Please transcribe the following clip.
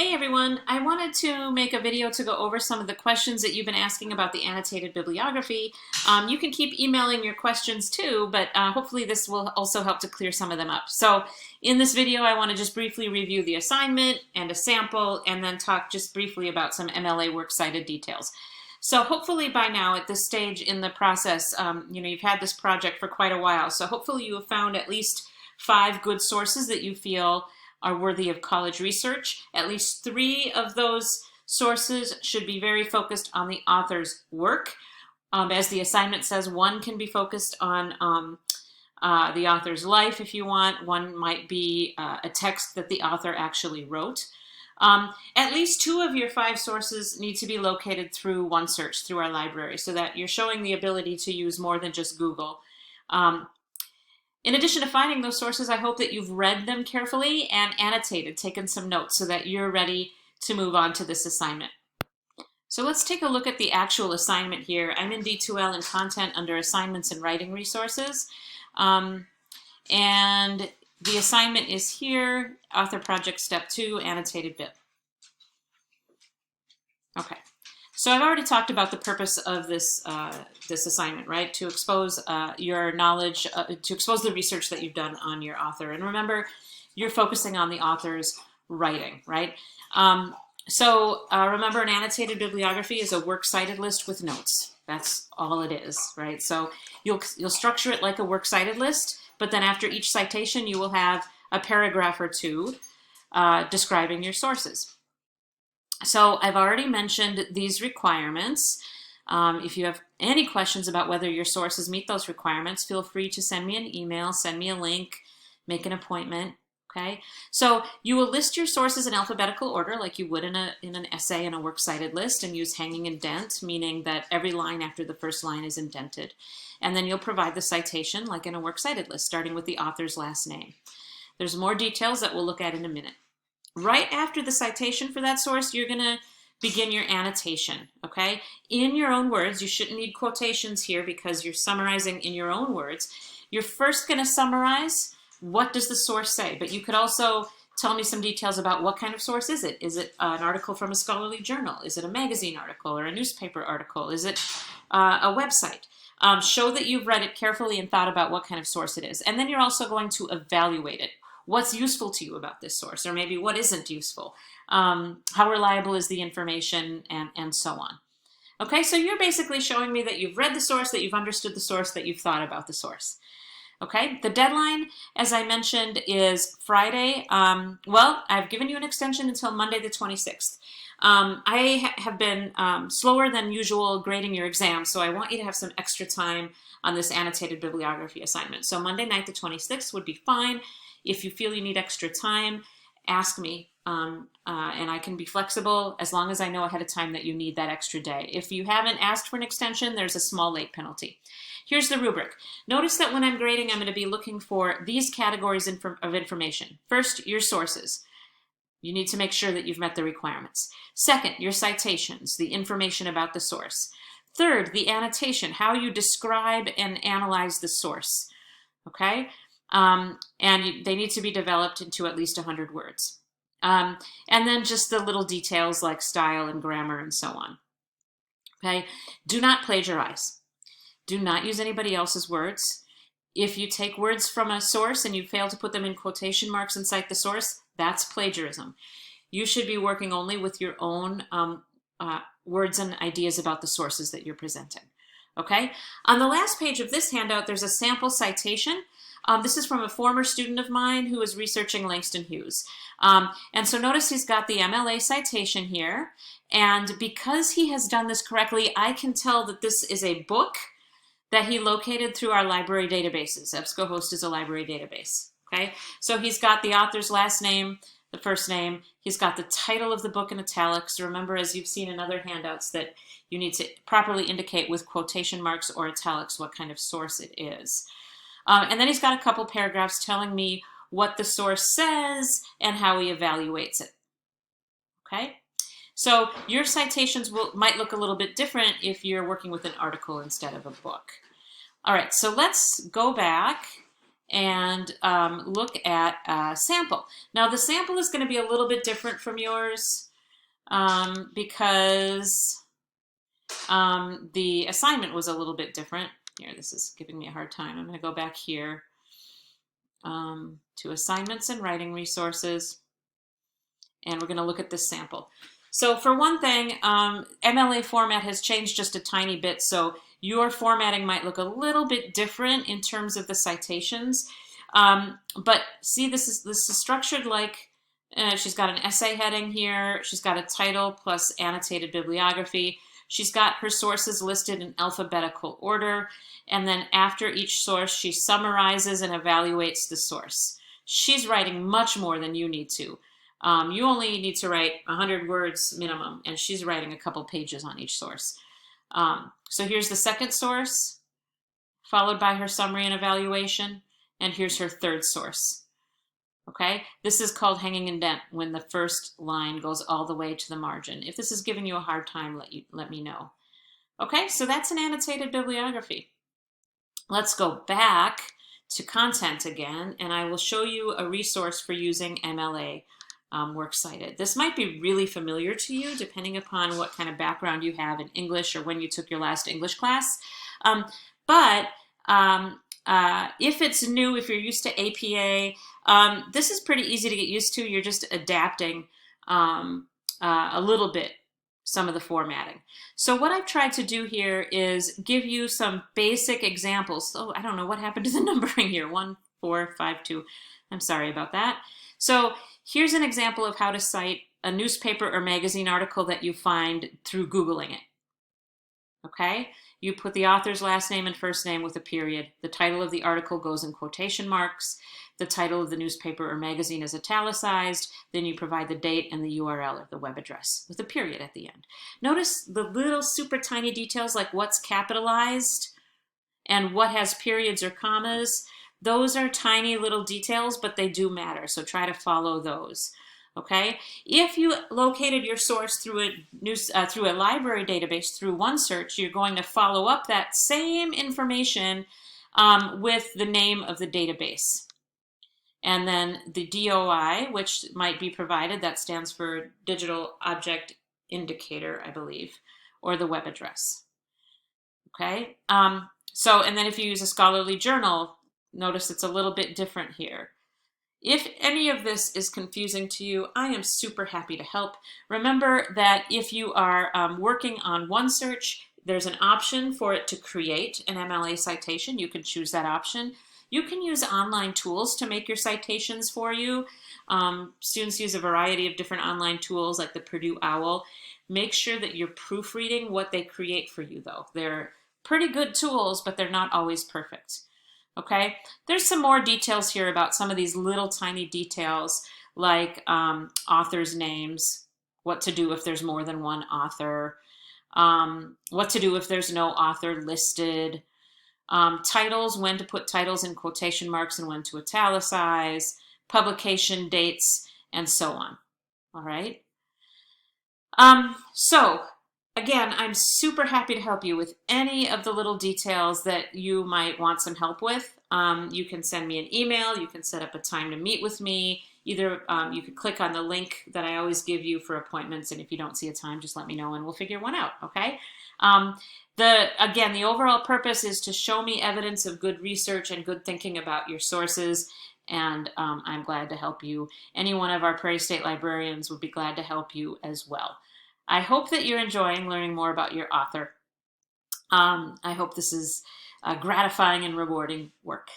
Hey everyone, I wanted to make a video to go over some of the questions that you've been asking about the annotated bibliography. You can keep emailing your questions too, but hopefully this will also help to clear some of them up. So in this video, I want to just briefly review the assignment and a sample, and then talk just briefly about some MLA works cited details. So hopefully by now at this stage in the process, you've had this project for quite a while. So hopefully you have found at least 5 good sources that you feel are worthy of college research. At least 3 of those sources should be very focused on the author's work. As the assignment says, 1 can be focused on the author's life if you want. 1 might be a text that the author actually wrote. At least 2 of your 5 sources need to be located through OneSearch, through our library, so that you're showing the ability to use more than just Google. In addition to finding those sources, I hope that you've read them carefully and annotated, taken some notes so that you're ready to move on to this assignment. So let's take a look at the actual assignment here. I'm in D2L in Content under Assignments and Writing Resources. And the assignment is here, Author Project Step 2, Annotated Bib. Okay. So I've already talked about the purpose of this this assignment, right? To expose your knowledge, to expose the research that you've done on your author. And remember, you're focusing on the author's writing, right? Remember, an annotated bibliography is a works cited list with notes. That's all it is, right? So you'll structure it like a works cited list, but then after each citation, you will have a paragraph or 2 describing your sources. So I've already mentioned these requirements. If you have any questions about whether your sources meet those requirements, feel free to send me an email, send me a link, make an appointment, okay? So you will list your sources in alphabetical order like you would in an essay in a works cited list, and use hanging indent, meaning that every line after the first line is indented. And then you'll provide the citation like in a works cited list, starting with the author's last name. There's more details that we'll look at in a minute. Right after the citation for that source, you're going to begin your annotation, okay? In your own words. You shouldn't need quotations here because you're summarizing in your own words. You're first going to summarize what does the source say, but you could also tell me some details about what kind of source is it. Is it an article from a scholarly journal? Is it a magazine article or a newspaper article? Is it a website? Show that you've read it carefully and thought about what kind of source it is. And then you're also going to evaluate it. What's useful to you about this source, or maybe what isn't useful? How reliable is the information, and so on. Okay, so you're basically showing me that you've read the source, that you've understood the source, that you've thought about the source. Okay, the deadline, as I mentioned, is Friday. Well, I've given you an extension until Monday the 26th. I have been slower than usual grading your exam, so I want you to have some extra time on this annotated bibliography assignment. So Monday night the 26th would be fine. If you feel you need extra time, ask me, and I can be flexible as long as I know ahead of time that you need that extra day. If you haven't asked for an extension, there's a small late penalty. Here's the rubric. Notice that when I'm grading, I'm going to be looking for these categories of information. First, your sources. You need to make sure that you've met the requirements. Second, your citations, the information about the source. Third, the annotation, how you describe and analyze the source. Okay? And they need to be developed into at least 100 words. And then just the little details like style and grammar and so on. Okay? Do not plagiarize. Do not use anybody else's words. If you take words from a source and you fail to put them in quotation marks and cite the source, that's plagiarism. You should be working only with your own words and ideas about the sources that you're presenting. Okay? On the last page of this handout, there's a sample citation. This is from a former student of mine who is researching Langston Hughes. And so notice he's got the MLA citation here. And because he has done this correctly, I can tell that this is a book that he located through our library databases. EBSCOhost is a library database. Okay, so he's got the author's last name, the first name. He's got the title of the book in italics. Remember, as you've seen in other handouts, that you need to properly indicate with quotation marks or italics what kind of source it is. And then he's got a couple paragraphs telling me what the source says and how he evaluates it. Okay? So your citations might look a little bit different if you're working with an article instead of a book. All right, so let's go back and look at a sample. Now the sample is going to be a little bit different from yours because the assignment was a little bit different. Here, this is giving me a hard time. I'm going to go back here to assignments and writing resources, and we're going to look at this sample. So for one thing, MLA format has changed just a tiny bit, so your formatting might look a little bit different in terms of the citations. But see, this is structured like she's got an essay heading here. She's got a title plus annotated bibliography. She's got her sources listed in alphabetical order. And then after each source, she summarizes and evaluates the source. She's writing much more than you need to. You only need to write 100 words minimum, and she's writing a couple pages on each source. So here's the second source, followed by her summary and evaluation, and here's her third source. Okay, this is called hanging indent when the first line goes all the way to the margin. If this is giving you a hard time, let me know. Okay, so that's an annotated bibliography. Let's go back to content again, and I will show you a resource for using MLA Works Cited. This might be really familiar to you depending upon what kind of background you have in English or when you took your last English class. If it's new, if you're used to APA, this is pretty easy to get used to. You're just adapting a little bit some of the formatting. So what I've tried to do here is give you some basic examples. Oh, I don't know what happened to the numbering here. 1, 4, 5, 2. I'm sorry about that. So here's an example of how to cite a newspaper or magazine article that you find through Googling it. Okay? You put the author's last name and first name with a period. The title of the article goes in quotation marks. The title of the newspaper or magazine is italicized. Then you provide the date and the URL or the web address with a period at the end. Notice the little super tiny details like what's capitalized and what has periods or commas. Those are tiny little details, but they do matter, so try to follow those. Okay, if you located your source through a library database through OneSearch, you're going to follow up that same information with the name of the database. And then the DOI, which might be provided, that stands for Digital Object Indicator, I believe, or the web address. Okay, and then if you use a scholarly journal, notice it's a little bit different here. If any of this is confusing to you, I am super happy to help. Remember that if you are working on OneSearch, there's an option for it to create an MLA citation. You can choose that option. You can use online tools to make your citations for you. Students use a variety of different online tools like the Purdue OWL. Make sure that you're proofreading what they create for you, though. They're pretty good tools, but they're not always perfect. Okay, there's some more details here about some of these little tiny details like authors' names, what to do if there's more than one author, what to do if there's no author listed, titles, when to put titles in quotation marks and when to italicize, publication dates, and so on. All right. So again, I'm super happy to help you with any of the little details that you might want some help with. You can send me an email. You can set up a time to meet with me. Either you could click on the link that I always give you for appointments, and if you don't see a time, just let me know and we'll figure one out, okay? Again, the overall purpose is to show me evidence of good research and good thinking about your sources, and I'm glad to help you. Any one of our Prairie State librarians would be glad to help you as well. I hope that you're enjoying learning more about your author. I hope this is gratifying and rewarding work.